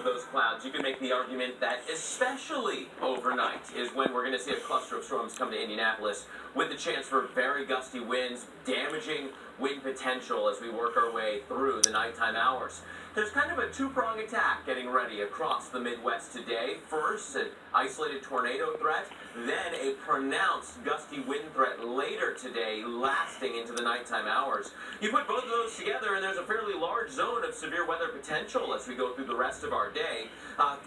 those clouds, you can make the argument that especially overnight is when we're going to see a cluster of storms come to Indianapolis with the chance for very gusty winds, damaging wind potential as we work our way through the nighttime hours. There's kind of a two-pronged attack getting ready across the Midwest today. First, an isolated tornado threat, then a pronounced gusty wind threat later today, lasting into the nighttime hours. You put both of those together, and there's a fairly large zone of severe weather potential as we go through the rest of our day.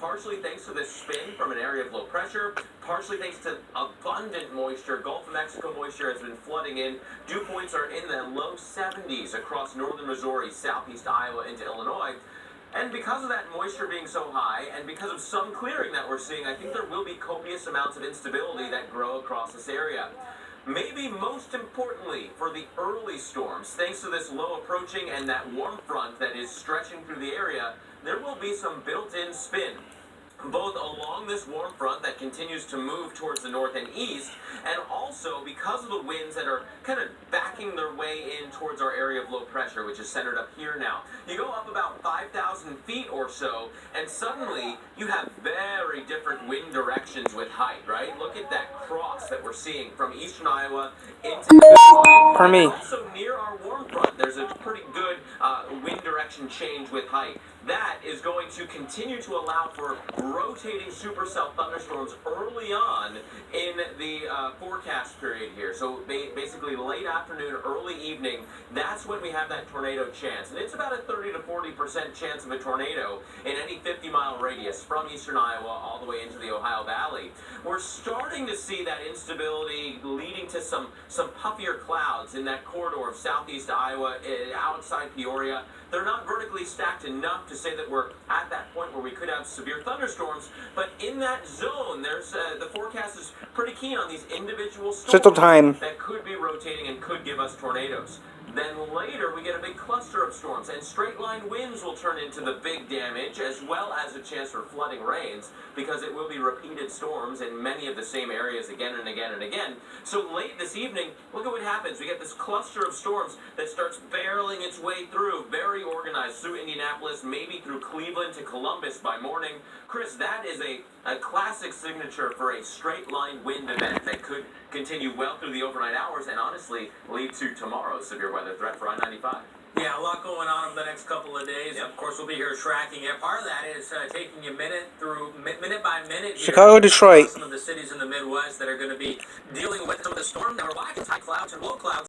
Partially thanks to this spin from an area of low pressure, partially thanks to abundant moisture. Gulf of Mexico moisture has been flooding in. Dew points are in the low 70s across northern Missouri, southeast Iowa, into Illinois. And because of that moisture being so high, and because of some clearing that we're seeing, I think there will be copious amounts of instability that grow across this area. Maybe most importantly for the early storms, thanks to this low approaching and that warm front that is stretching through the area, there will be some built-in spin, both along this warm front that continues to move towards the north and east, and also because of the winds that are kind of backing their way in towards our area of low pressure, which is centered up here now. You go up about 5,000 feet or so, and suddenly you have very different wind directions with height, right? Look at that cross that we're seeing from eastern Iowa into Illinois. For me. Also near our warm front, there's a pretty good wind direction change with height. That is going to continue to allow for rotating supercell thunderstorms early on in the forecast period here. So basically late afternoon, early evening, that's when we have that tornado chance. And it's about a 30 to 40% chance of a tornado in any 50-mile radius from eastern Iowa all the way into the Ohio Valley. We're starting to see that instability leading to some puffier clouds in that corridor of southeast Iowa, outside Peoria. They're not vertically stacked enough to say that we're at that point where we could have severe thunderstorms, but in that zone, there's the forecast is pretty keen on these individual storms that could be rotating and could give us tornadoes. Then later, we get a big cluster of storms, and straight-line winds will turn into the big damage, as well as a chance for flooding rains, because it will be repeated storms in many of the same areas again and again and again. So late this evening, look at what happens. We get this cluster of storms that starts barreling its way through, very organized, through Indianapolis, maybe through Cleveland to Columbus by morning. Chris, that is a classic signature for a straight-line wind event that could continue well through the overnight hours and honestly lead to tomorrow's severe weather threat for I-95. Yeah, a lot going on over the next couple of days. Yep. Of course, we'll be here tracking it. Part of that is taking you minute by minute. Chicago, Detroit. Some of the cities in the Midwest that are going to be dealing with some of the storms that are watching high clouds and low clouds.